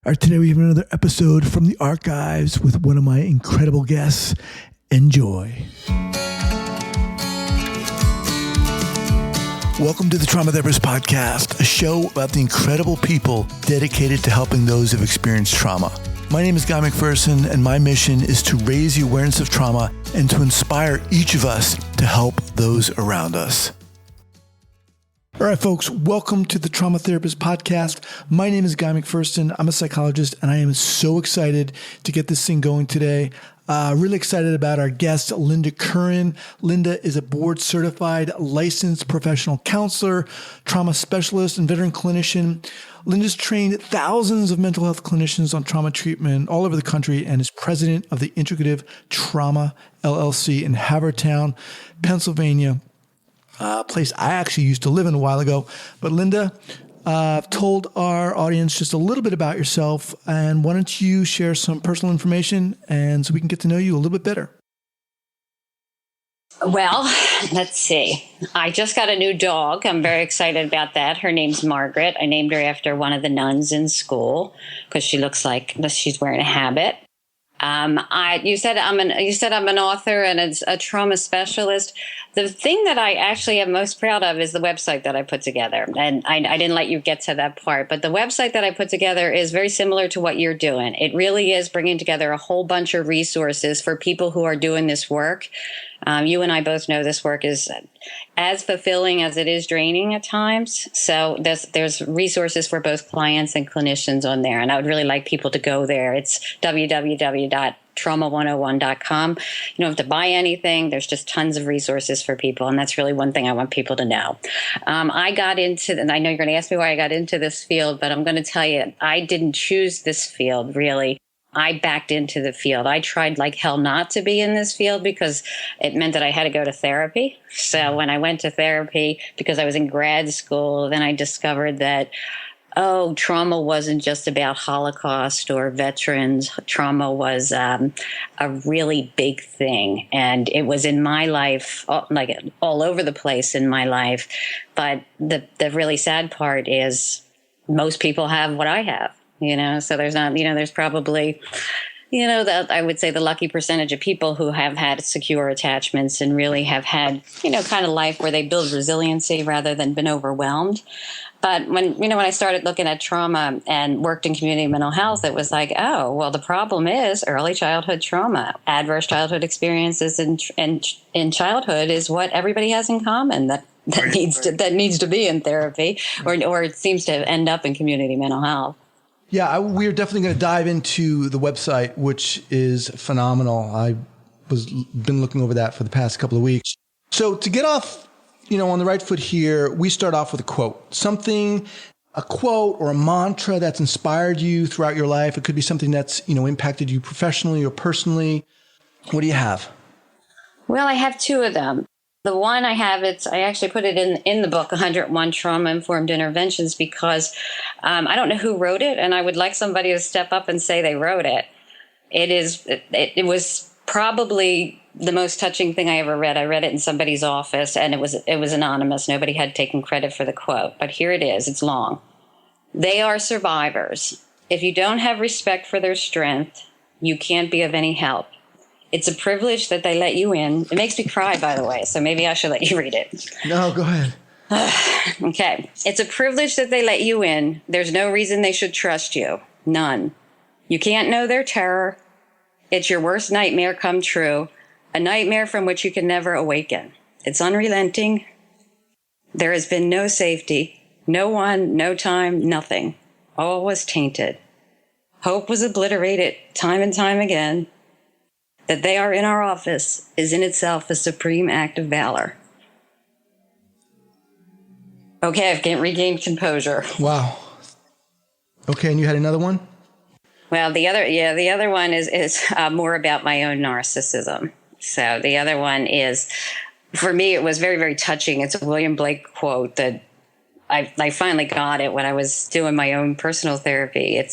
All right, today we have another episode from the archives with one of my incredible guests. Enjoy. Welcome to the Trauma Therapist Podcast, a show about the incredible people dedicated to helping those who have experienced trauma. My name is Guy McPherson, and my mission is to raise the awareness of trauma and to inspire each of us to help those around us. All right, folks, welcome to the Trauma Therapist Podcast. My name is Guy McPherson. I'm a psychologist, and I am so excited to get this thing going today. Really excited about our guest, Linda Curran. Linda is a board-certified licensed professional counselor, trauma specialist, and veteran clinician. Linda's trained thousands of mental health clinicians on trauma treatment all over the country and is president of the Integrative Trauma LLC in Havertown, Pennsylvania. Place I actually used to live in a while ago. But Linda, I've told our audience just a little bit about yourself, and why don't you share some personal information and so we can get to know you a little bit better. Well, let's see. I just got a new dog. I'm very excited about that. Her name's Margaret. I named her after one of the nuns in school because she looks like she's wearing a habit. You said I'm an author and a trauma specialist. The thing that I actually am most proud of is the website that I put together. And I didn't let you get to that part, but the website that I put together is very similar to what you're doing. It really is bringing together a whole bunch of resources for people who are doing this work. You and I both know this work is as fulfilling as it is draining at times. So there's resources for both clients and clinicians on there. And I would really like people to go there. It's www.trauma101.com. You don't have to buy anything. There's just tons of resources for people. And that's really one thing I want people to know. I got into, and I know you're going to ask me why I got into this field, but I'm going to tell you, I didn't choose this field really. I backed into the field. I tried like hell not to be in this field because it meant that I had to go to therapy. So when I went to therapy, because I was in grad school, then I discovered that, trauma wasn't just about Holocaust or veterans. Trauma was a really big thing. And it was in my life, like all over the place in my life. But the really sad part is most people have what I have. So there's not, there's probably, I would say the lucky percentage of people who have had secure attachments and really have had, kind of life where they build resiliency rather than been overwhelmed. But when I started looking at trauma and worked in community mental health, it was like, the problem is early childhood trauma, adverse childhood experiences in childhood is what everybody has in common that needs to be in therapy or it seems to end up in community mental health. Yeah, we're definitely going to dive into the website, which is phenomenal. I been looking over that for the past couple of weeks. So to get off, on the right foot here, we start off with a quote, a quote or a mantra that's inspired you throughout your life. It could be something that's, impacted you professionally or personally. What do you have? Well, I have two of them. The one I have, I actually put it in the book, 101 Trauma-Informed Interventions, because I don't know who wrote it, and I would like somebody to step up and say they wrote it. It was probably the most touching thing I ever read. I read it in somebody's office, and it was anonymous. Nobody had taken credit for the quote, but here it is. It's long. They are survivors. If you don't have respect for their strength, you can't be of any help. It's a privilege that they let you in. It makes me cry, by the way, so maybe I should let you read it. No, go ahead. Okay. It's a privilege that they let you in. There's no reason they should trust you. None. You can't know their terror. It's your worst nightmare come true, a nightmare from which you can never awaken. It's unrelenting. There has been no safety, no one, no time, nothing. All was tainted. Hope was obliterated time and time again. That they are in our office is in itself a supreme act of valor. Okay, I've regained composure. Wow. Okay, and you had another one? Well, the other one is more about my own narcissism. So the other one is, for me, it was very, very touching. It's a William Blake quote that I finally got it when I was doing my own personal therapy.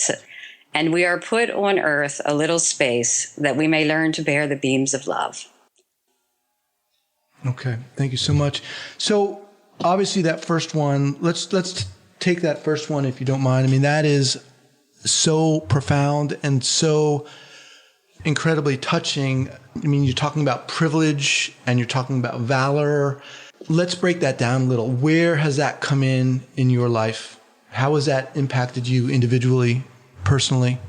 And we are put on earth a little space that we may learn to bear the beams of love. Okay. Thank you so much. So obviously that first one, let's take that first one if you don't mind. I mean, that is so profound and so incredibly touching. I mean, you're talking about privilege and you're talking about valor. Let's break that down a little. Where has that come in your life? How has that impacted you individually, personally?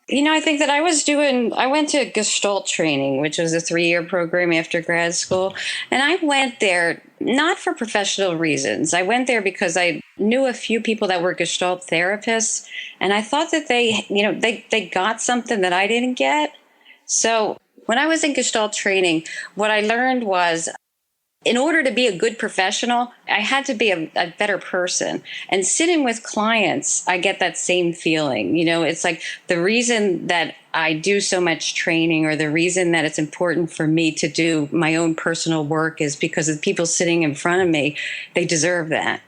I think that I went to Gestalt training, which was a 3-year program after grad school. And I went there not for professional reasons. I went there because I knew a few people that were Gestalt therapists. And I thought that they got something that I didn't get. So when I was in Gestalt training, what I learned was, in order to be a good professional, I had to be a better person. And sitting with clients, I get that same feeling. It's like the reason that I do so much training, or the reason that it's important for me to do my own personal work, is because the people sitting in front of me, they deserve that.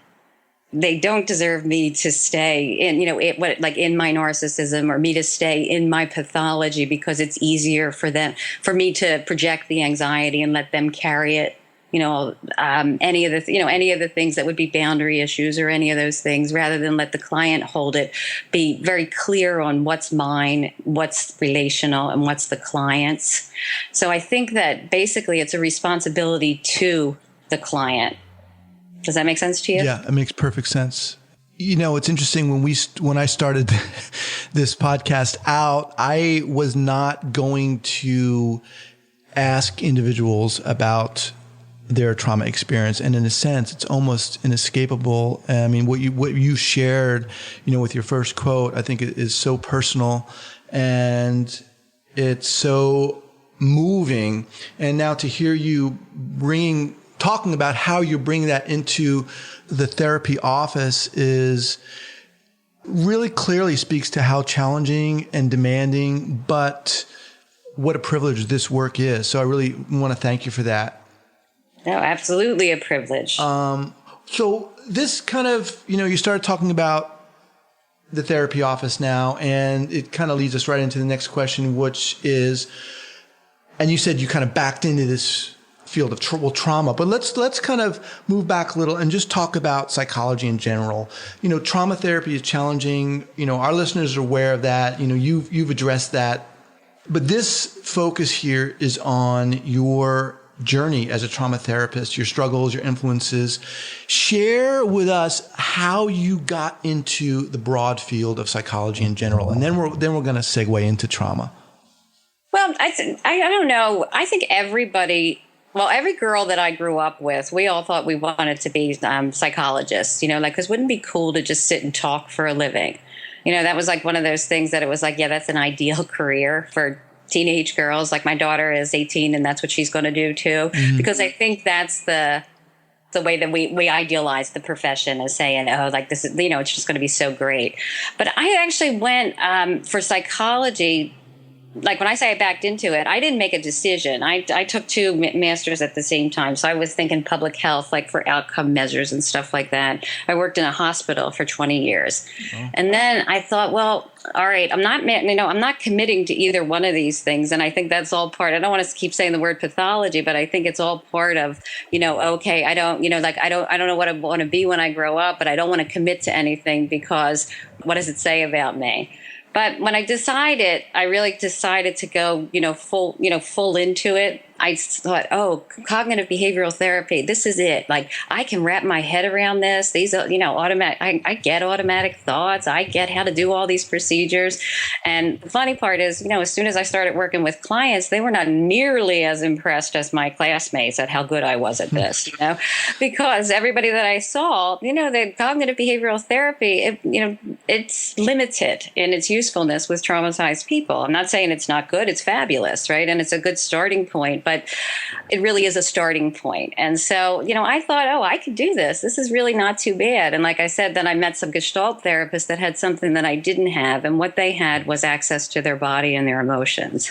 They don't deserve me to stay in, in my narcissism, or me to stay in my pathology, because it's easier for me to project the anxiety and let them carry it. Any of the things that would be boundary issues or any of those things, rather than let the client hold it, be very clear on what's mine, what's relational, and what's the client's. So I think that basically it's a responsibility to the client. Does that make sense to you? Yeah, it makes perfect sense. It's interesting, when I started this podcast out, I was not going to ask individuals about their trauma experience. And in a sense, it's almost inescapable. I mean, what you shared, with your first quote, I think is so personal and it's so moving. And now to hear you talking about how you're bringing that into the therapy office is really clearly speaks to how challenging and demanding, but what a privilege this work is. So I really want to thank you for that. No, absolutely a privilege. So this kind of, you started talking about the therapy office now, and it kind of leads us right into the next question, which is, and you said you kind of backed into this field of trauma, but let's kind of move back a little and just talk about psychology in general. Trauma therapy is challenging. Our listeners are aware of that. You've addressed that, but this focus here is on your journey as a trauma therapist, your struggles, your influences. Share with us how you got into the broad field of psychology in general, and then we're going to segue into trauma. Well, I don't know. I think every girl that I grew up with, we all thought we wanted to be psychologists, because wouldn't it be cool to just sit and talk for a living? That was like one of those things that it was like, yeah, that's an ideal career for teenage girls. Like my daughter is 18 and that's what she's going to do too. Mm-hmm. Because I think that's the way that we idealize the profession, as saying, oh, like this is, it's just going to be so great. But I actually went for psychology. Like when I say I backed into it, I didn't make a decision. I took 2 masters at the same time. So I was thinking public health, like for outcome measures and stuff like that. I worked in a hospital for 20 years. Oh. And then I thought, well, all right, I'm not committing to either one of these things. And I think that's all part. I don't want to keep saying the word pathology, but I think it's all part of, okay, I don't know what I want to be when I grow up, but I don't want to commit to anything because what does it say about me? But when I really decided to go, full into it. I thought, oh, cognitive behavioral therapy, this is it. Like, I can wrap my head around this. These are, automatic. I get automatic thoughts. I get how to do all these procedures. And the funny part is, as soon as I started working with clients, they were not nearly as impressed as my classmates at how good I was at this, because everybody that I saw, the cognitive behavioral therapy, it's limited in its usefulness with traumatized people. I'm not saying it's not good. It's fabulous, right? And it's a good starting point. But it really is a starting point. And so, I thought, oh, I could do this. This is really not too bad. And like I said, then I met some Gestalt therapists that had something that I didn't have. And what they had was access to their body and their emotions.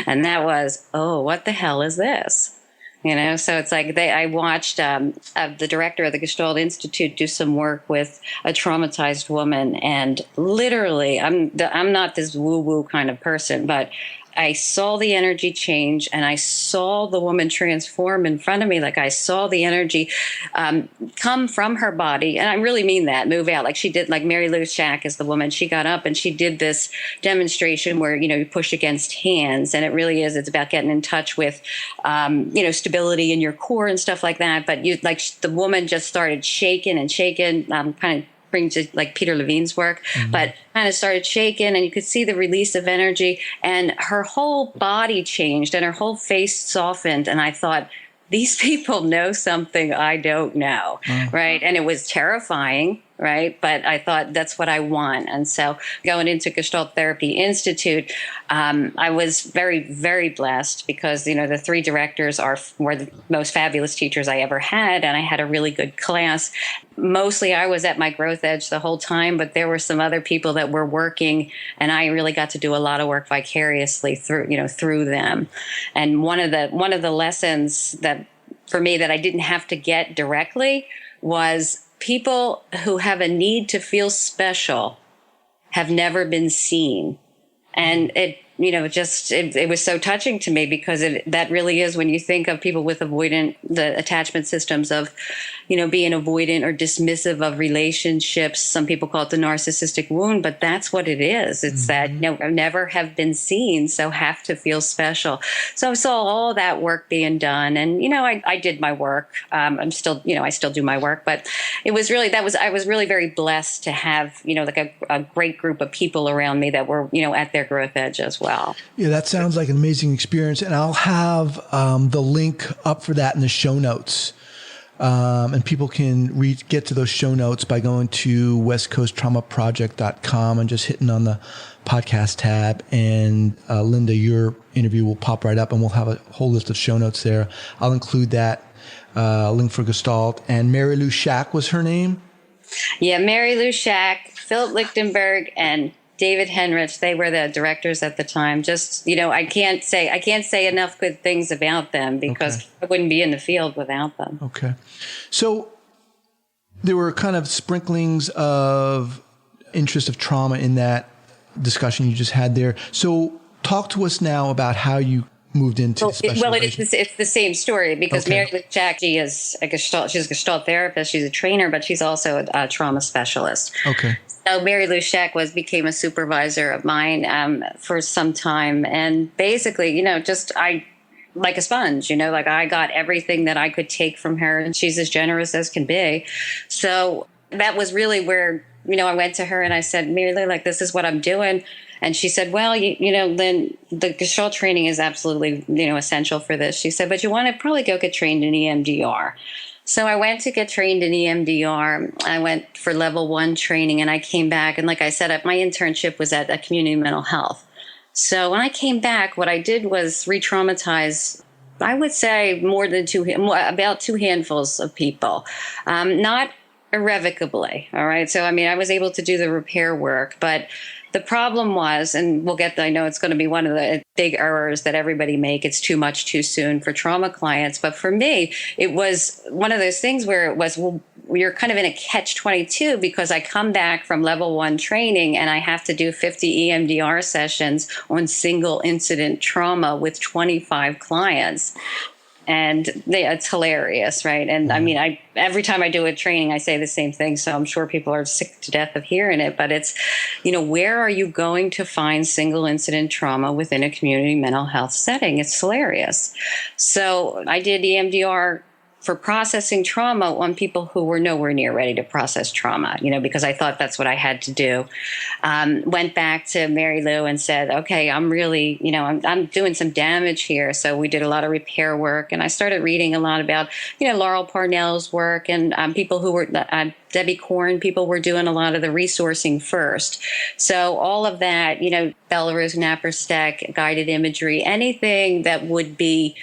And that was, oh, what the hell is this? So it's like I watched the director of the Gestalt Institute do some work with a traumatized woman, and literally, I'm not this woo-woo kind of person, but I saw the energy change, and I saw the woman transform in front of me. Like I saw the energy come from her body. And I really mean that, move out. Like she did, like Mary Lou Shack is the woman. She got up and she did this demonstration where, you push against hands. And it really is, it's about getting in touch with, stability in your core and stuff like that. But the woman just started shaking and shaking, kind of brings it like Peter Levine's work, but kind of started shaking, and you could see the release of energy, and her whole body changed and her whole face softened. And I thought, these people know something I don't know, right? And it was terrifying, right? But I thought, that's what I want. And so going into Gestalt Therapy Institute, I was very, very blessed because, the three directors were the most fabulous teachers I ever had, and I had a really good class. Mostly I was at my growth edge the whole time, but there were some other people that were working, and I really got to do a lot of work vicariously through them. And one of the lessons that for me that I didn't have to get directly was people who have a need to feel special have never been seen. And it was so touching to me because that really is, when you think of people with the attachment systems of, being avoidant or dismissive of relationships. Some people call it the narcissistic wound, but that's what it is. It's that, never have been seen, so have to feel special. So I saw all that work being done, and, I did my work. I'm still, I still do my work, but it was really, I was really very blessed to have, like a great group of people around me that were, at their growth edge as well. Yeah, that sounds like an amazing experience. And I'll have the link up for that in the show notes. And people can get to those show notes by going to westcoasttraumaproject.com and just hitting on the podcast tab. And Linda, your interview will pop right up, and we'll have a whole list of show notes there. I'll include that link for Gestalt. And Mary Lou Shack was her name? Yeah, Mary Lou Shack, Philip Lichtenberg, and David Henrich, they were the directors at the time. Just, I can't say enough good things about them because I wouldn't be in the field without them. Okay. So there were kind of sprinklings of interest of trauma in that discussion you just had there. So talk to us now about how you moved into specialization. It's the same story because Mary Lou Shack, she's a Gestalt therapist, she's a trainer, but she's also a trauma specialist. Okay. So Mary Lou Shack became a supervisor of mine for some time. And basically, I like a sponge, like I got everything that I could take from her, and she's as generous as can be. So that was really where, I went to her and I said, Mary Lou, this is what I'm doing. And she said, well, then the Gestalt training is absolutely, essential for this. She said, but you want to probably go get trained in EMDR. So I went to get trained in EMDR. I went for level 1 training, and I came back. And like I said, my internship was at a community mental health. So when I came back, what I did was re-traumatize, I would say about 2 handfuls of people, not irrevocably. All right. So, I was able to do the repair work, but the problem was, and I know it's going to be one of the big errors that everybody make, it's too much too soon for trauma clients. But for me, it was one of those things where it was, you're kind of in a catch-22 because I come back from level 1 training and I have to do 50 EMDR sessions on single incident trauma with 25 clients. And it's hilarious, right? And every time I do a training, I say the same thing. So I'm sure people are sick to death of hearing it. But it's, where are you going to find single incident trauma within a community mental health setting? It's hilarious. So I did EMDR for processing trauma on people who were nowhere near ready to process trauma, because I thought that's what I had to do. Went back to Mary Lou and said, okay, I'm really, I'm doing some damage here. So we did a lot of repair work, and I started reading a lot about, Laurel Parnell's work, and people who were, Debbie Corn, people were doing a lot of the resourcing first. So all of that, Belarus, Naprostek, guided imagery, anything that would be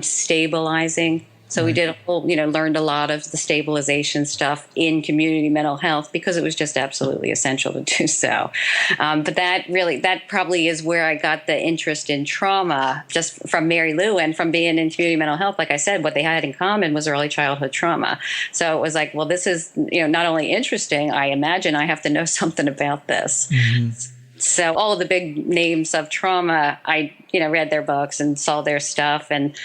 stabilizing. So we did learned a lot of the stabilization stuff in community mental health because it was just absolutely essential to do so. But that probably is where I got the interest in trauma, just from Mary Lou and from being in community mental health. Like I said, what they had in common was early childhood trauma. So it was like, well, this is, not only interesting, I imagine I have to know something about this. Mm-hmm. So all of the big names of trauma, I, read their books and saw their stuff. And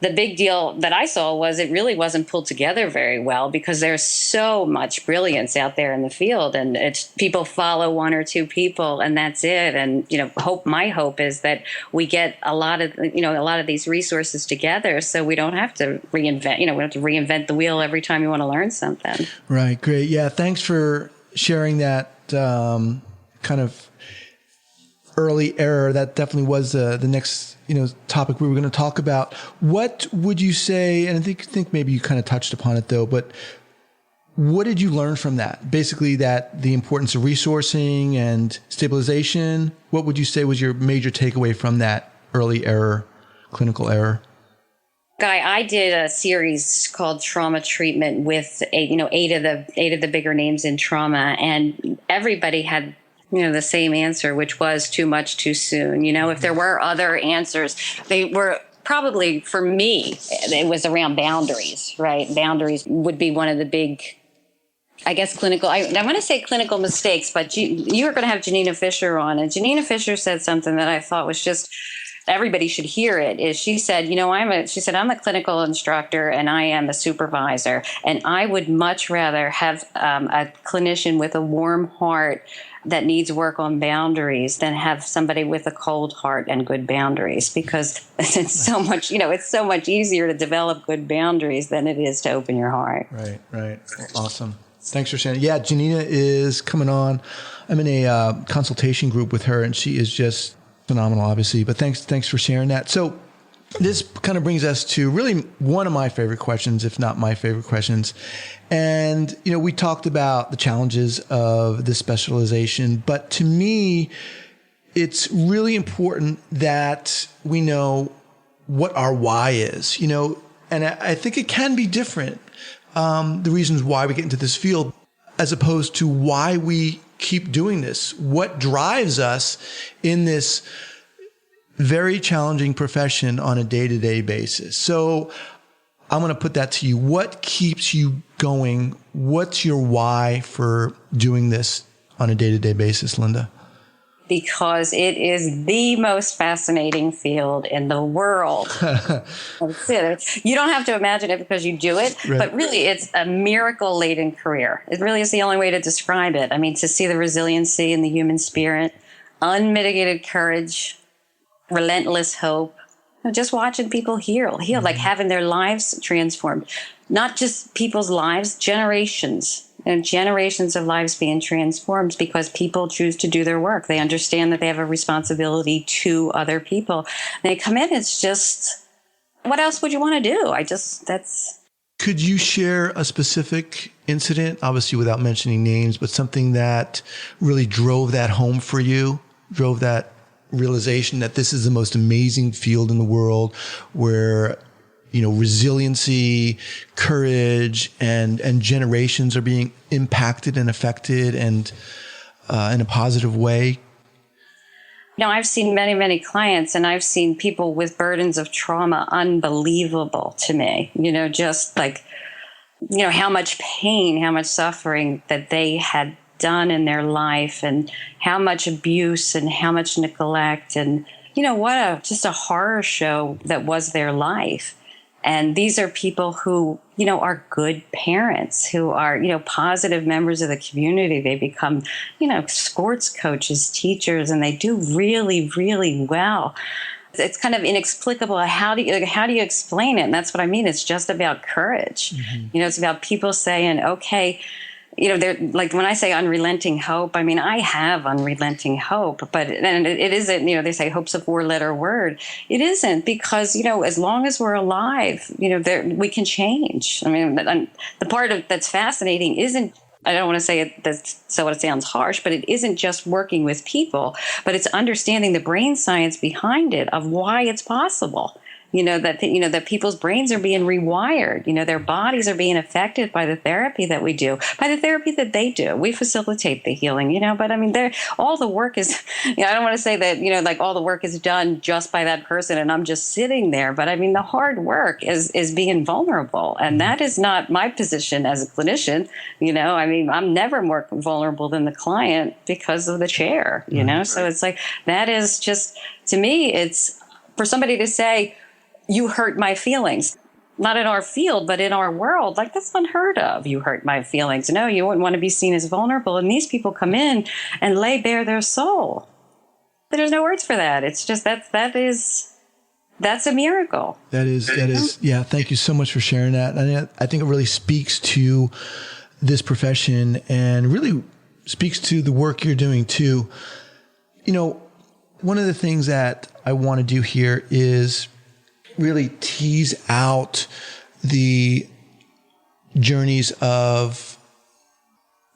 the big deal that I saw was it really wasn't pulled together very well because there's so much brilliance out there in the field, and people follow one or two people and that's it. And, my hope is that we get a lot of these resources together so we don't have to reinvent, we don't have to reinvent the wheel every time you want to learn something. Right. Great. Yeah. Thanks for sharing that kind of early error. That definitely was the next topic we were going to talk about. What would you say, and I think maybe you kind of touched upon it though, but what did you learn from that? Basically that the importance of resourcing and stabilization. What would you say was your major takeaway from that early error, clinical error? Guy, I did a series called Trauma Treatment with eight of the bigger names in trauma, and everybody had the same answer, which was too much too soon. If there were other answers, they were probably, for me, it was around boundaries, right? Boundaries would be one of the big, I guess, clinical, I want to say clinical mistakes, but you were going to have Janina Fisher on, and Janina Fisher said something that I thought was just, everybody should hear it, is she said, I'm a clinical instructor and I am a supervisor, and I would much rather have a clinician with a warm heart that needs work on boundaries than have somebody with a cold heart and good boundaries, because it's so much, it's so much easier to develop good boundaries than it is to open your heart. Right. Awesome. Thanks for sharing. Yeah, Janina is coming on. I'm in a consultation group with her, and she is just phenomenal, obviously. But thanks for sharing that. So this kind of brings us to really one of my favorite questions, if not my favorite questions. And, we talked about the challenges of this specialization, but to me, it's really important that we know what our why is, and I think it can be different. The reasons why we get into this field, as opposed to why we keep doing this, what drives us in this very challenging profession on a day-to-day basis. So I'm going to put that to you. What keeps you going? What's your why for doing this on a day-to-day basis, Linda? Because it is the most fascinating field in the world. That's it. You don't have to imagine it because you do it, right. But really it's a miracle-laden career. It really is the only way to describe it. I mean, to see the resiliency in the human spirit, unmitigated courage, relentless hope, just watching people heal, mm-hmm. Like having their lives transformed. Not just people's lives, generations of lives being transformed because people choose to do their work. They understand that they have a responsibility to other people. They come in, it's just, what else would you want to do? Could you share a specific incident, obviously without mentioning names, but something that really drove that home for you, drove that realization that this is the most amazing field in the world where, resiliency, courage, and generations are being impacted and affected and in a positive way? I've seen many, many clients, and I've seen people with burdens of trauma unbelievable to me, just like, how much pain, how much suffering that they had done in their life, and how much abuse and how much neglect, and just a horror show that was their life. And these are people who are good parents, who are positive members of the community. They become sports coaches, teachers, and they do really, really well. It's kind of inexplicable. How do you explain it? And that's what I mean. It's just about courage. Mm-hmm. It's about people saying, okay, they're like, when I say unrelenting hope, I mean, I have unrelenting hope, but and it isn't, they say hope's a 4-letter word. It isn't, because, as long as we're alive, we can change. I mean, the part that's fascinating isn't, I don't want to say it so it sounds harsh, but it isn't just working with people, but it's understanding the brain science behind it of why it's possible. that people's brains are being rewired. Their bodies are being affected by the therapy that we do, by the therapy that they do. We facilitate the healing, but I mean, all the work is, I don't want to say that, like all the work is done just by that person and I'm just sitting there. But I mean, the hard work is being vulnerable. And that is not my position as a clinician. I mean, I'm never more vulnerable than the client because of the chair, Right. So it's like, that is just, to me, it's for somebody to say, you hurt my feelings, not in our field, but in our world, like that's unheard of. You hurt my feelings. No, you wouldn't want to be seen as vulnerable. And these people come in and lay bare their soul. But there's no words for that. It's just that's a miracle. That is. Yeah. Thank you so much for sharing that. And I think it really speaks to this profession and really speaks to the work you're doing too. One of the things that I want to do here is really tease out the journeys of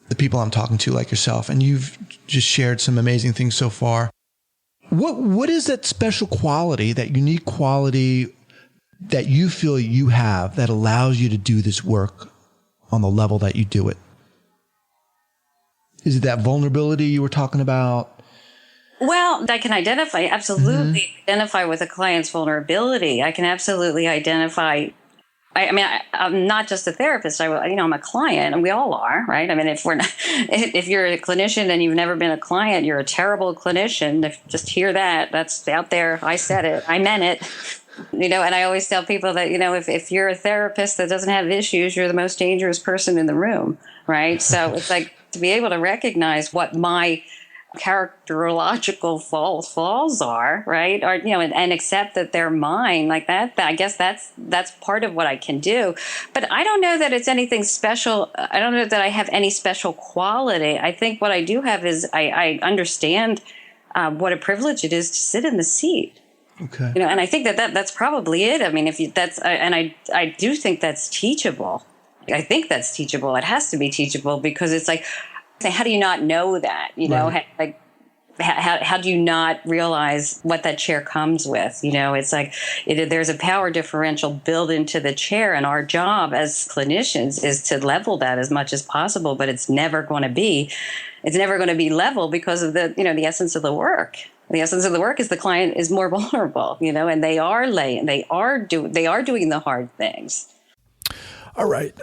the people I'm talking to, like yourself. And you've just shared some amazing things so far. What is that special quality, that unique quality that you feel you have that allows you to do this work on the level that you do it? Is it that vulnerability you were talking about? Well, I can absolutely identify with a client's vulnerability. I can absolutely identify. I'm not just a therapist. I'm a client, and we all are, right? I mean, if you're a clinician and you've never been a client, you're a terrible clinician. Just hear that. That's out there. I said it. I meant it. And I always tell people that, if you're a therapist that doesn't have issues, you're the most dangerous person in the room, right? So it's like to be able to recognize what my characterological flaws are, right? Or, and accept that they're mine, like that. I guess that's part of what I can do. But I don't know that it's anything special. I don't know that I have any special quality. I think what I do have is I understand what a privilege it is to sit in the seat. Okay. And I think that's probably it. I mean, I do think that's teachable. I think that's teachable. It has to be teachable because it's like, how do you not know that? Right. How do you not realize what that chair comes with? It's like there's a power differential built into the chair, and our job as clinicians is to level that as much as possible. But it's never going to be level because of the essence of the work. The essence of the work is the client is more vulnerable, and they are doing the hard things. All right.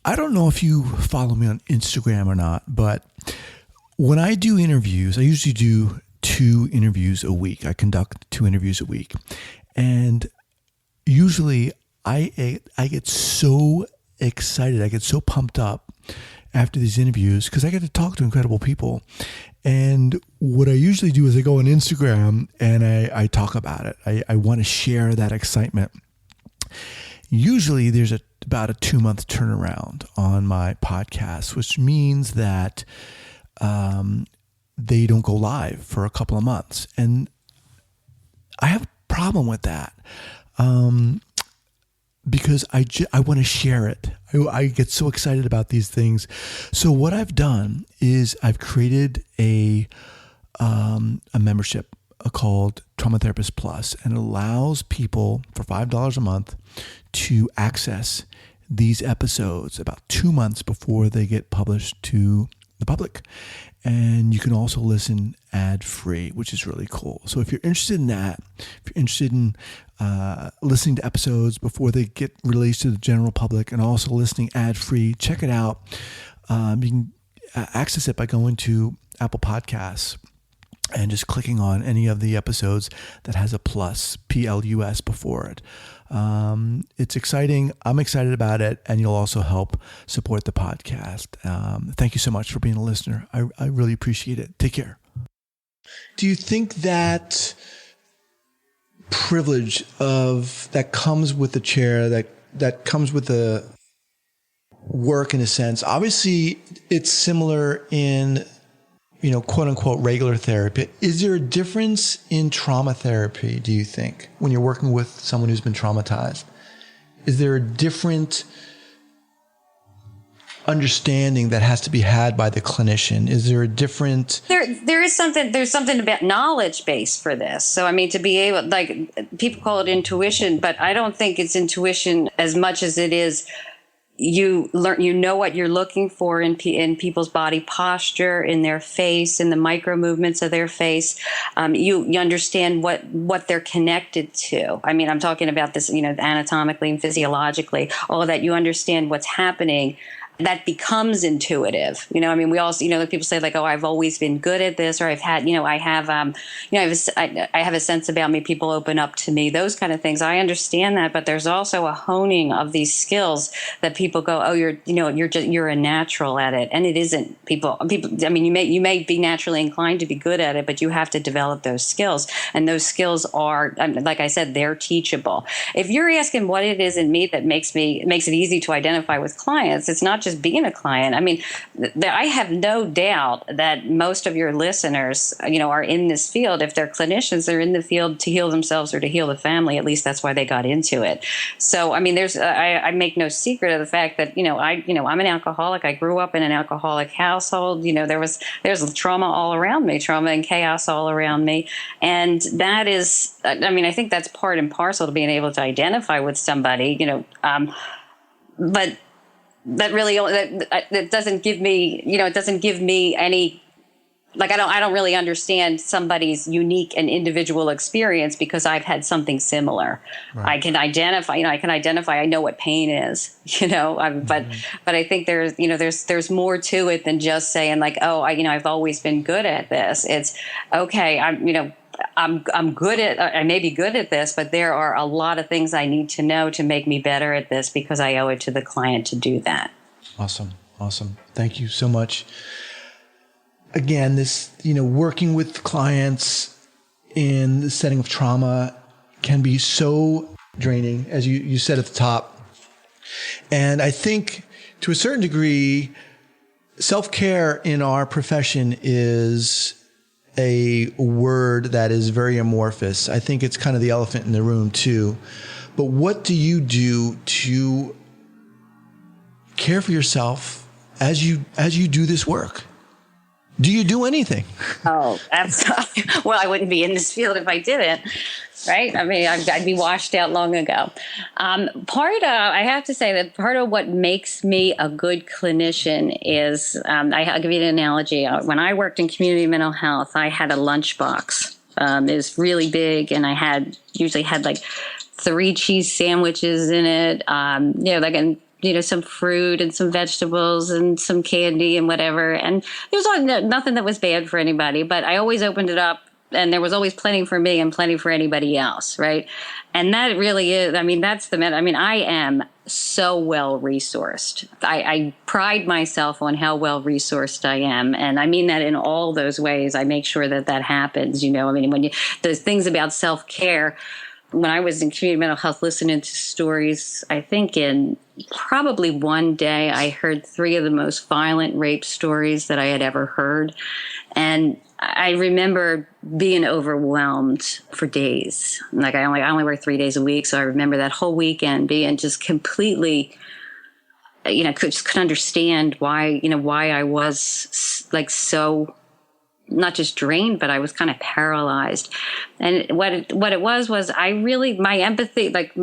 I don't know if you follow me on Instagram or not, but when I do interviews, I usually do 2 interviews a week. I conduct 2 interviews a week. And usually I get so excited. I get so pumped up after these interviews because I get to talk to incredible people. And what I usually do is I go on Instagram and I talk about it. I want to share that excitement. Usually there's about a 2-month turnaround on my podcast, which means that they don't go live for a couple of months. And I have a problem with that because I want to share it. I get so excited about these things. So what I've done is I've created a membership called Trauma Therapist Plus, and it allows people for $5 a month to access these episodes about 2 months before they get published to the public. And you can also listen ad-free, which is really cool. So if you're interested in that, if you're interested in listening to episodes before they get released to the general public and also listening ad-free, check it out. You can access it by going to Apple Podcasts and just clicking on any of the episodes that has a plus, Plus, before it. It's exciting. I'm excited about it. And you'll also help support the podcast. Thank you so much for being a listener. I really appreciate it. Take care. Do you think that privilege that comes with the chair, that comes with the work in a sense, obviously it's similar in, quote unquote, regular therapy. Is there a difference in trauma therapy, do you think, when you're working with someone who's been traumatized? Is there a different understanding that has to be had by the clinician? Is there a different... There's something about knowledge base for this. So, I mean, to be able, like, people call it intuition, but I don't think it's intuition as much as it is you know what you're looking for in people's body posture, in their face, in the micro movements of their face. You understand what they're connected to. I mean, I'm talking about this, anatomically and physiologically, all of that. You understand what's happening. That becomes intuitive. I mean, we also, people say like, oh, I've always been good at this, or I've had, I have a sense about me. People open up to me, those kind of things. I understand that, but there's also a honing of these skills that people go, oh, you're a natural at it. And it isn't. People, I mean, you may be naturally inclined to be good at it, but you have to develop those skills. And those skills are, like I said, they're teachable. If you're asking what it is in me that makes it easy to identify with clients, it's not just being a client. I mean, I have no doubt that most of your listeners, are in this field. If they're clinicians, they're in the field to heal themselves or to heal the family. At least that's why they got into it. So, I mean, I make no secret of the fact that, I'm an alcoholic. I grew up in an alcoholic household. There's trauma all around me, trauma and chaos all around me. And that is, I mean, I think that's part and parcel to being able to identify with somebody, but that really, that doesn't give me, it doesn't give me any, like, I don't really understand somebody's unique and individual experience because I've had something similar. Right. I can identify, I know what pain is, but I think there's more to it than just saying like, oh, I've always been good at this. It's okay. I'm good at, I may be good at this, but there are a lot of things I need to know to make me better at this because I owe it to the client to do that. Awesome. Thank you so much. Again, this, working with clients in the setting of trauma can be so draining, as you said at the top. And I think to a certain degree, self-care in our profession is a word that is very amorphous. I think it's kind of the elephant in the room too. But what do you do to care for yourself as you do this work? Do you do anything? Oh, absolutely. Well, I wouldn't be in this field if I didn't, right? I mean, I'd be washed out long ago. I have to say that part of what makes me a good clinician is, I'll give you an analogy. When I worked in community mental health, I had a lunchbox. It was really big, and I usually had like 3 cheese sandwiches in it, some fruit and some vegetables and some candy and whatever. And there was nothing that was bad for anybody, but I always opened it up and there was always plenty for me and plenty for anybody else. Right. And that really is, I am so well resourced. I pride myself on how well resourced I am. And I mean that in all those ways. I make sure that happens. Those things about self-care, when I was in community mental health, listening to stories, I think in probably one day, I heard 3 of the most violent rape stories that I had ever heard. And I remember being overwhelmed for days. Like I only work 3 days a week. So I remember that whole weekend being just completely, couldn't understand why I was like so, not just drained, but I was kind of paralyzed. And what it was I really, my empathy, like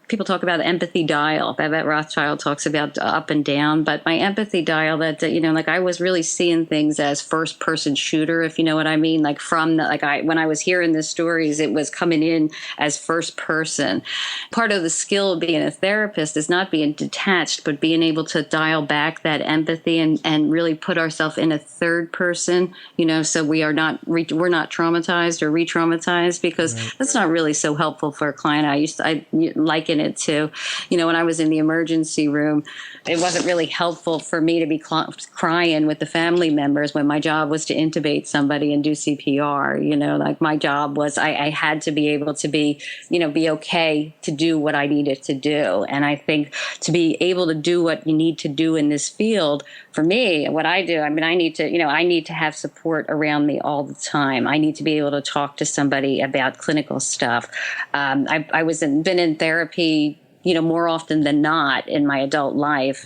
people talk about the empathy dial, that Rothschild talks about up and down, but my empathy dial that, I was really seeing things as first person shooter, if you know what I mean, like when I was hearing the stories, it was coming in as first person. Part of the skill of being a therapist is not being detached, but being able to dial back that empathy and really put ourselves in a third person, so we're not traumatized or re-traumatized, because that's not really so helpful for a client. I liken it to, when I was in the emergency room, it wasn't really helpful for me to be crying with the family members when my job was to intubate somebody and do CPR. Like my job was, I had to be able to be okay to do what I needed to do. And I think to be able to do what you need to do in this field, for me, what I do, I need to have support around me all the time. I need to be able to talk to somebody about clinical stuff. Been in therapy, more often than not in my adult life,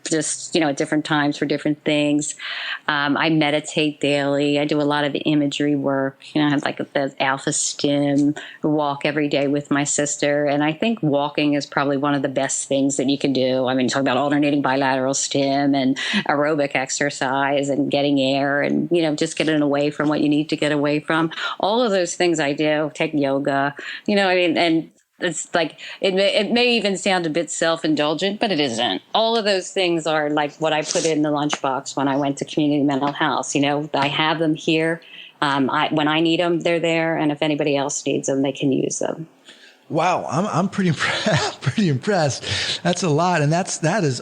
just, at different times for different things. I meditate daily. I do a lot of imagery work. I have like the alpha stim, walk every day with my sister. And I think walking is probably one of the best things that you can do. I mean, talk about alternating bilateral stim and aerobic exercise and getting air and, just getting away from what you need to get away from. All of those things I do, take yoga, and it's like, it may even sound a bit self-indulgent, but it isn't. All of those things are like what I put in the lunchbox when I went to community mental health. I have them here. When I need them, they're there. And if anybody else needs them, they can use them. Wow. I'm pretty impressed. That's a lot. And that is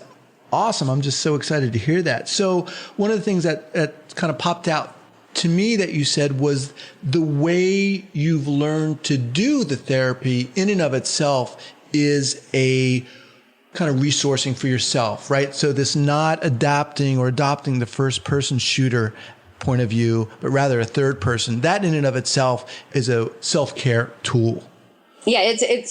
awesome. I'm just so excited to hear that. So one of the things that kind of popped out to me that you said was the way you've learned to do the therapy in and of itself is a kind of resourcing for yourself, right? So this not adapting or adopting the first person shooter point of view, but rather a third person, that in and of itself is a self-care tool. Yeah, it's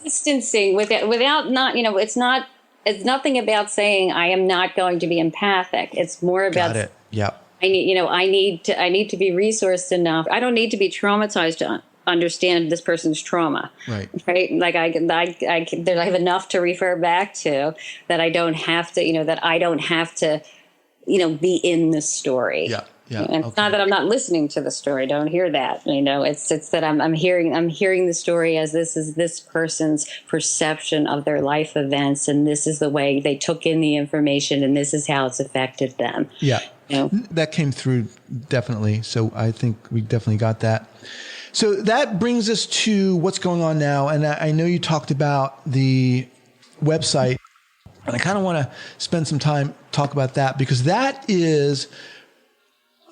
distancing without not, it's nothing about saying I am not going to be empathic. It's more about, got it. Yep. I need to be resourced enough. I don't need to be traumatized to understand this person's trauma. Right. Like I have enough to refer back to that I don't have to, be in the story. Yeah. Yeah. And it's not that I'm not listening to the story. Don't hear that. It's that I'm hearing the story as this is this person's perception of their life events, and this is the way they took in the information, and this is how it's affected them. Yeah. That came through definitely. So I think we definitely got that. So that brings us to what's going on now. And I know you talked about the website, and I kind of want to spend some time talk about that because that is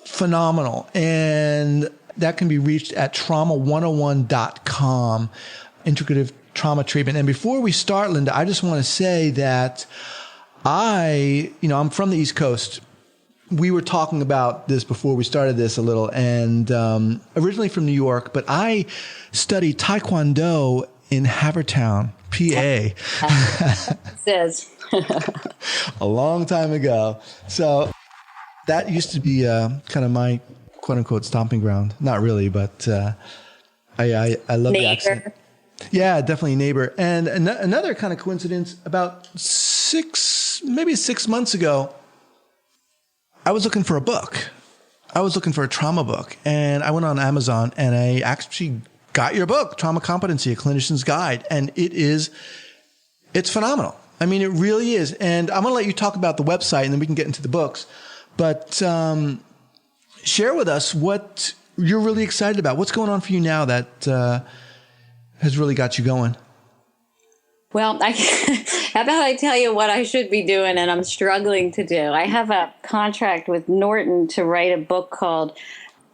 phenomenal. And that can be reached at trauma101.com, integrative trauma treatment. And before we start, Linda, I just want to say that I'm from the East Coast. We were talking about this before we started this a little, and originally from New York, but I studied Taekwondo in Havertown, PA. Says a long time ago. So that used to be kind of my quote unquote stomping ground. Not really, but I love the accent. Yeah, definitely neighbor. And another kind of coincidence, about 6 months ago, I was looking for a book. I was looking for a trauma book, and I went on Amazon and I actually got your book, Trauma Competency, A Clinician's Guide. And it's phenomenal. I mean, it really is. And I'm going to let you talk about the website and then we can get into the books. But share with us what you're really excited about. What's going on for you now that has really got you going? Well, how about I tell you what I should be doing and I'm struggling to do? I have a contract with Norton to write a book called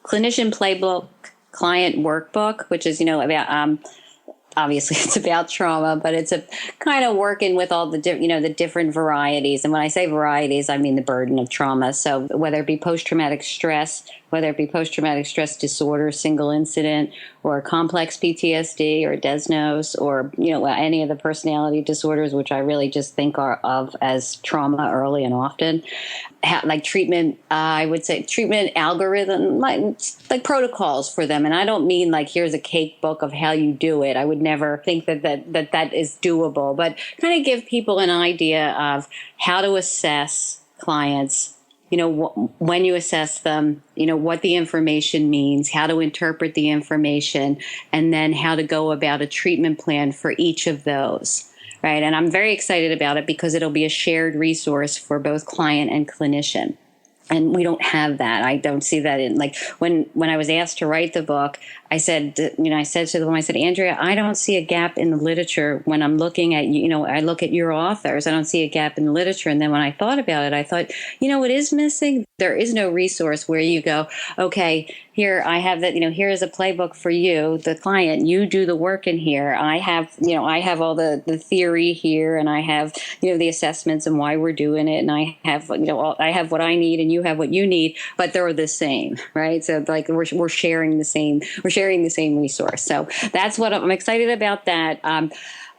Clinician Playbook Client Workbook, which is, about obviously it's about trauma, but it's a kind of working with all the different varieties. And when I say varieties, I mean the burden of trauma. So whether it be post-traumatic stress, whether it be post-traumatic stress disorder, single incident, or complex PTSD or DESNOS, or, any of the personality disorders, which I really just think of as trauma early and often, like treatment, I would say treatment algorithm, like protocols for them. And I don't mean like, here's a cake book of how you do it. I would never think that is doable, but kind of give people an idea of how to assess clients, when you assess them, what the information means, how to interpret the information, and then how to go about a treatment plan for each of those. Right. And I'm very excited about it because it'll be a shared resource for both client and clinician. And we don't have that. I don't see that in, like, when I was asked to write the book, I said to them, Andrea, I don't see a gap in the literature when I'm looking at, I look at your authors. I don't see a gap in the literature. And then when I thought about it, I thought, what is missing? There is no resource where you go, okay, here I have that, here is a playbook for you, the client, you do the work in here. I have all the theory here, and I have, the assessments and why we're doing it. And I have, I have what I need and you have what you need, but they're the same, right? So like we're sharing the same resource. So that's what I'm excited about that.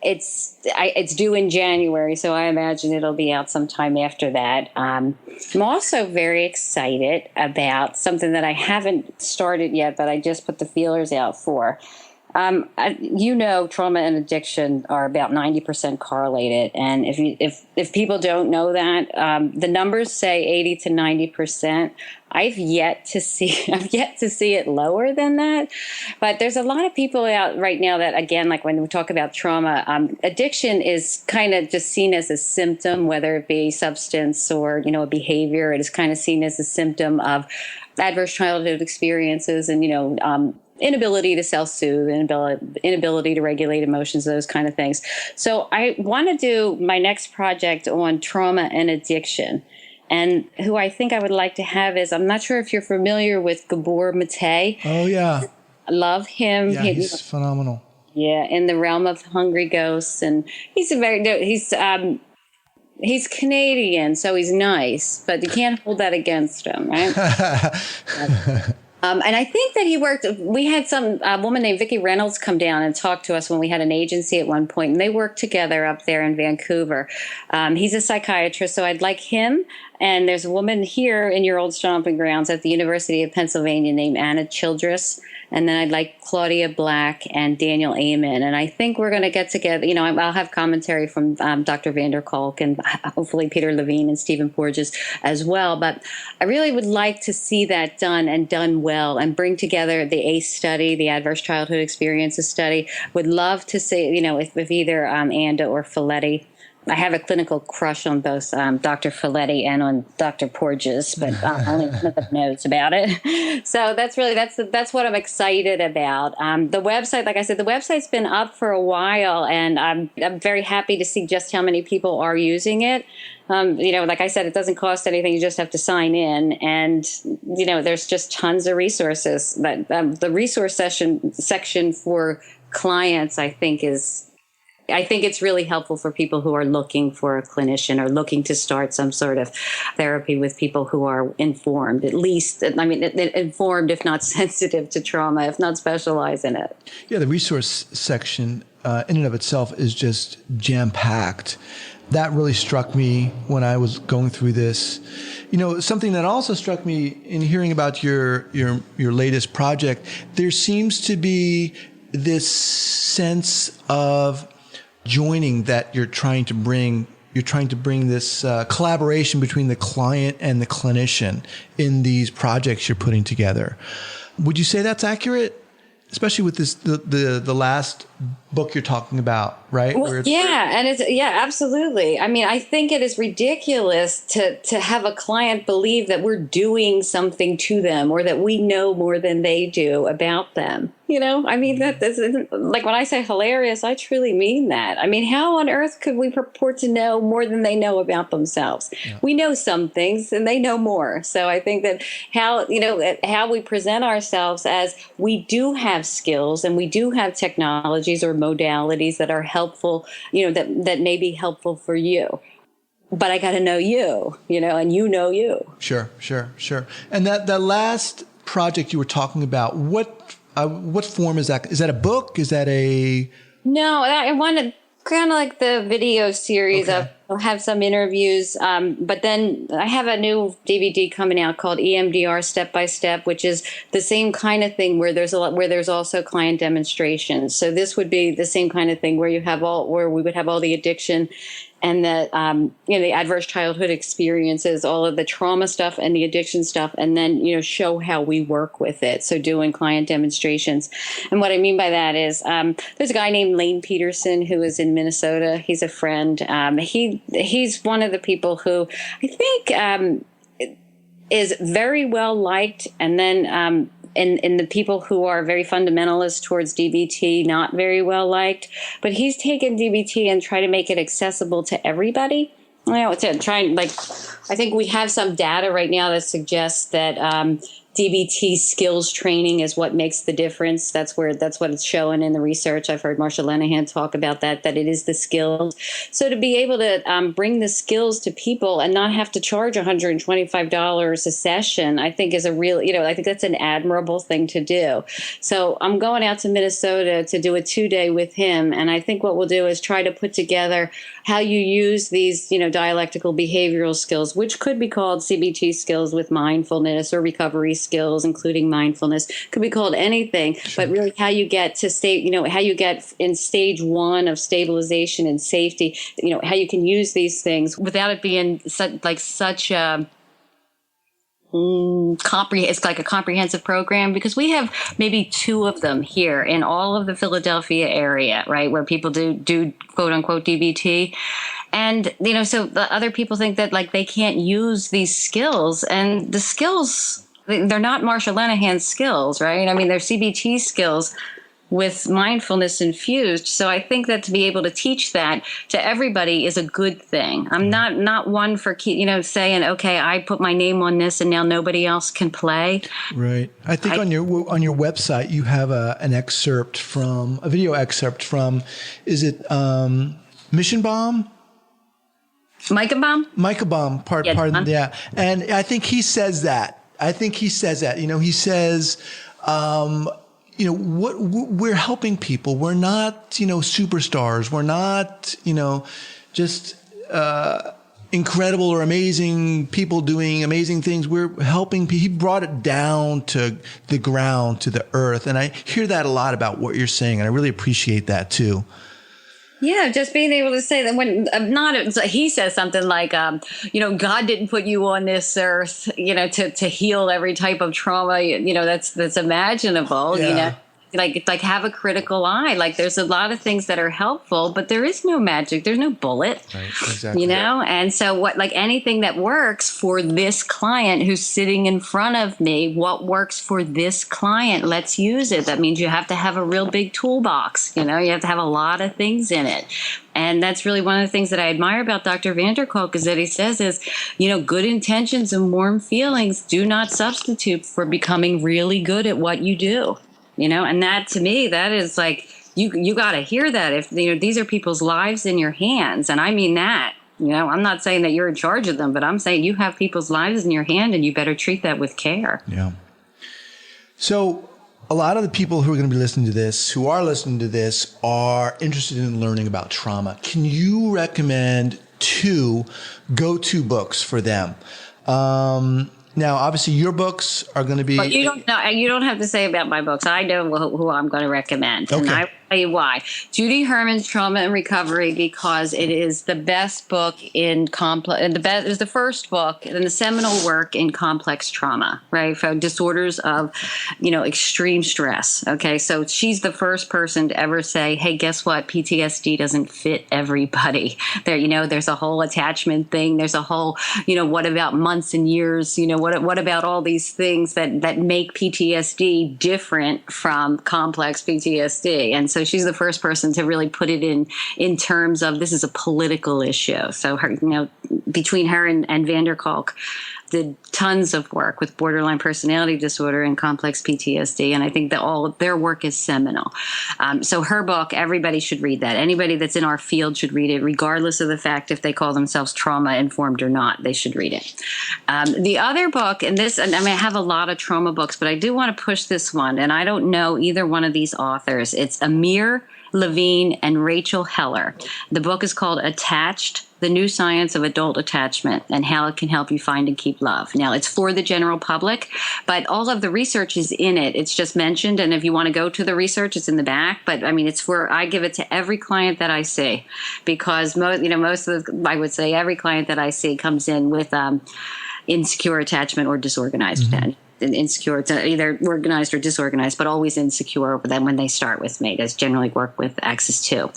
It's due in January, so I imagine it'll be out sometime after that. I'm also very excited about something that I haven't started yet, but I just put the feelers out for. Trauma and addiction are about 90% correlated, and if people don't know that, the numbers say 80 to 90%. I've yet to see it lower than that, but there's a lot of people out right now that, again, like when we talk about trauma, addiction is kind of just seen as a symptom, whether it be substance or a behavior. It is kind of seen as a symptom of adverse childhood experiences and inability to self-soothe, inability to regulate emotions, those kind of things. So I want to do my next project on trauma and addiction. And who I think I would like to have is, I'm not sure if you're familiar with Gabor Mate. Oh, yeah. I love him. Yeah, he's phenomenal. Yeah, in the realm of Hungry Ghosts. And he's Canadian, so he's nice, but you can't hold that against him, right? And I think that we had some woman named Vicki Reynolds come down and talk to us when we had an agency at one point, and they worked together up there in Vancouver. He's a psychiatrist, so I'd like him. And there's a woman here in your old stomping grounds at the University of Pennsylvania named Anna Childress. And then I'd like Claudia Black and Daniel Amen. And I think we're going to get together. I'll have commentary from Dr. Vander Kolk and hopefully Peter Levine and Stephen Porges as well. But I really would like to see that done and done well and bring together the ACE study, the Adverse Childhood Experiences study. Would love to see, if either Anda or Folletti. I have a clinical crush on both Dr. Folletti and on Dr. Porges, but only one of them knows about it. So that's what I'm excited about. The website, like I said, the website's been up for a while, and I'm very happy to see just how many people are using it. Like I said, it doesn't cost anything. You just have to sign in, and there's just tons of resources. But the resource section for clients, I think it's really helpful for people who are looking for a clinician or looking to start some sort of therapy with people who are informed, at least, informed, if not sensitive to trauma, if not specialize in it. Yeah, the resource section in and of itself is just jam-packed. That really struck me when I was going through this. Something that also struck me in hearing about your latest project, there seems to be this sense of joining that you're trying to bring this collaboration between the client and the clinician in these projects you're putting together. Would you say that's accurate? Especially with this, the last book you're talking about, right? Well, absolutely. I mean, I think it is ridiculous to have a client believe that we're doing something to them or that we know more than they do about them. I mean, that isn't, like when I say hilarious, I truly mean that. I mean, how on earth could we purport to know more than they know about themselves? Yeah. We know some things and they know more. So I think that how we present ourselves as we do have skills and we do have technologies or modalities that are helpful, that may be helpful for you. But I got to know you, and you know you. Sure. And that last project you were talking about, what form is that? Is that a book? Is that a... No, I wanted kind of like the video series. Okay. I'll have some interviews, but then I have a new DVD coming out called EMDR Step by Step, which is the same kind of thing where there's also client demonstrations. So this would be the same kind of thing where we would have all the addiction and the adverse childhood experiences, all of the trauma stuff and the addiction stuff, and then show how we work with it. So doing client demonstrations, and what I mean by that is there's a guy named Lane Peterson who is in Minnesota. He's a friend. He's one of the people who I think is very well liked, and then in the people who are very fundamentalist towards DBT, not very well liked. But he's taken DBT and tried to make it accessible to everybody. I think we have some data right now that suggests that DBT skills training is what makes the difference. That's what it's showing in the research. I've heard Marsha Lenehan talk about that it is the skills. So to be able to bring the skills to people and not have to charge $125 a session, I think is a real, I think that's an admirable thing to do. So I'm going out to Minnesota to do a 2-day with him. And I think what we'll do is try to put together how you use these, dialectical behavioral skills, which could be called CBT skills with mindfulness or recovery skills, including mindfulness. Could be called anything, sure. But really how you get to how you get in stage 1 of stabilization and safety, how you can use these things without it being such a it's like a comprehensive program, because we have maybe 2 of them here in all of the Philadelphia area, right, where people do quote unquote DBT. And, so the other people think that they can't use these skills, and the skills, they're not Marsha Lenehan's skills, right? I mean, they're CBT skills with mindfulness infused. So I think that to be able to teach that to everybody is a good thing. I'm not one for, saying, okay, I put my name on this and now nobody else can play. Right. I think on your website, you have a video excerpt from, is it Mission Bomb? Micah Bomb? Micah Bomb, pardon. Yeah. And I think he says that. He says, what we're helping people. We're not, superstars. We're not, just incredible or amazing people doing amazing things. We're helping. He brought it down to the ground, to the earth. And I hear that a lot about what you're saying. And I really appreciate that too. Yeah, just being able to say that when he says something like, God didn't put you on this earth, to heal every type of trauma, that's imaginable, yeah. Like have a critical eye. Like there's a lot of things that are helpful, but there is no magic. There's no bullet, right, exactly. And so anything that works for this client who's sitting in front of me, what works for this client, let's use it. That means you have to have a real big toolbox. You have to have a lot of things in it. And that's really one of the things that I admire about Dr. van der Kolk is that he says is, good intentions and warm feelings do not substitute for becoming really good at what you do. And that to me, that is you got to hear that. If these are people's lives in your hands, and I mean that. I'm not saying that you're in charge of them, but I'm saying you have people's lives in your hand, and you better treat that with care. Yeah. So a lot of the people who are going to be listening to this, are interested in learning about trauma. Can you recommend 2 go-to books for them? Now, obviously, your books are going to be. But you don't have to say about my books. I know who I'm going to recommend, okay. And I will tell you why. Judy Herman's Trauma and Recovery, because it is the best book in complex. It is the first book and the seminal work in complex trauma, right? For disorders of, extreme stress. Okay, so she's the first person to ever say, "Hey, guess what? PTSD doesn't fit everybody." There's a whole attachment thing. There's a whole, what about months and years? What about all these things that make PTSD different from complex PTSD? And so she's the first person to really put it in terms of this is a political issue. So her, between her and van der Kolk, did tons of work with borderline personality disorder and complex PTSD, and I think that all of their work is seminal. So her book, everybody should read that. Anybody that's in our field should read it, regardless of the fact if they call themselves trauma-informed or not. They should read it. The other book, and I have a lot of trauma books, but I do want to push this one, and I don't know either one of these authors. It's Amir Levine and Rachel Heller. The book is called Attached: The New Science of Adult Attachment and How It Can Help You Find and Keep Love. Now, it's for the general public, but all of the research is in it. It's just mentioned, and if you want to go to the research, it's in the back. But I mean, I give it to every client that I see, because I would say every client that I see comes in with insecure attachment or disorganized attachment. Insecure, it's either organized or disorganized, but always insecure when they start with me. That's generally work with Axis 2.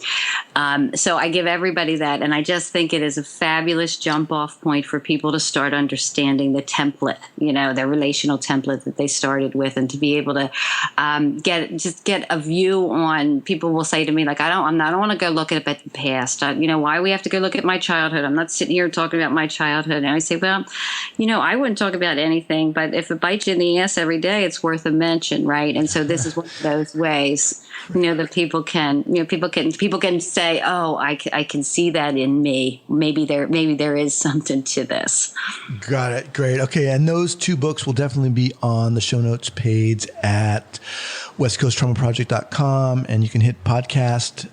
So I give everybody that, and I just think it is a fabulous jump off point for people to start understanding the template, their relational template that they started with, and to be able to get a view on. People will say to me, I don't want to go look at the past. Why we have to go look at my childhood? I'm not sitting here talking about my childhood. And I say, well, I wouldn't talk about anything, but if it bites you in the ass every day, it's worth a mention, right? And so this is one of those ways, that people can say, oh, I can see that in me. Maybe there is something to this. Got it. Great. Okay. And those 2 books will definitely be on the show notes page at westcoasttraumaproject.com, and you can hit podcast.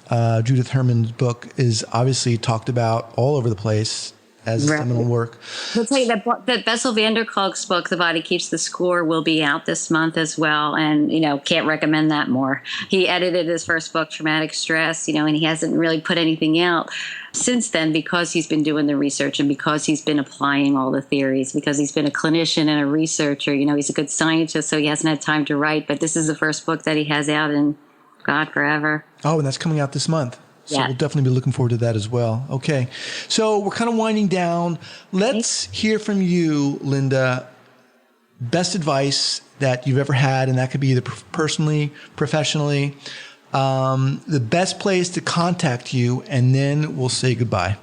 Judith Herman's book is obviously talked about all over the place as seminal work. I'll tell you that Bessel van der Kolk's book, The Body Keeps the Score, will be out this month as well. And, can't recommend that more. He edited his first book, Traumatic Stress, and he hasn't really put anything out since then because he's been doing the research and because he's been applying all the theories, because he's been a clinician and a researcher. He's a good scientist, so he hasn't had time to write. But this is the first book that he has out in, God, forever. Oh, and that's coming out this month. So yeah. We'll definitely be looking forward to that as well. Okay. So we're kind of winding down. Let's hear from you, Linda. Best advice that you've ever had, and that could be either personally, professionally, the best place to contact you, and then we'll say goodbye.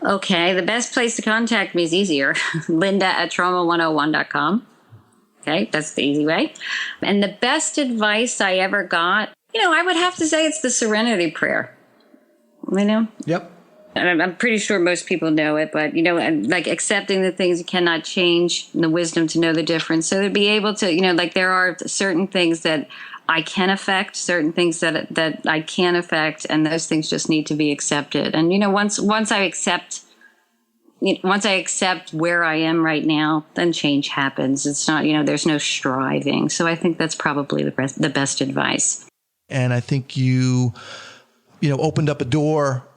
Okay. The best place to contact me is easier. Linda@trauma101.com. Okay. That's the easy way. And the best advice I ever got, I would have to say it's the serenity prayer. Yep. I'm pretty sure most people know it, but, like accepting the things you cannot change and the wisdom to know the difference. So to be able to, there are certain things that I can affect, certain things that I can't affect, and those things just need to be accepted. And, once I accept where I am right now, then change happens. It's not, there's no striving. So I think that's probably the best advice. And I think you opened up a door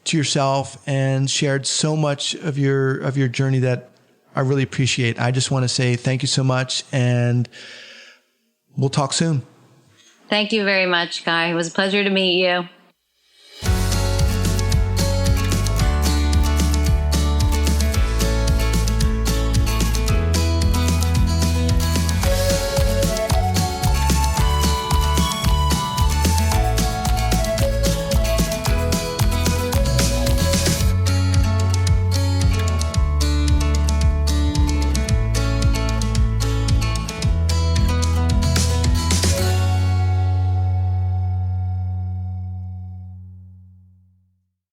to yourself and shared so much of your journey that I really appreciate. I just want to say thank you so much, and we'll talk soon. Thank you very much, Guy. It was a pleasure to meet you.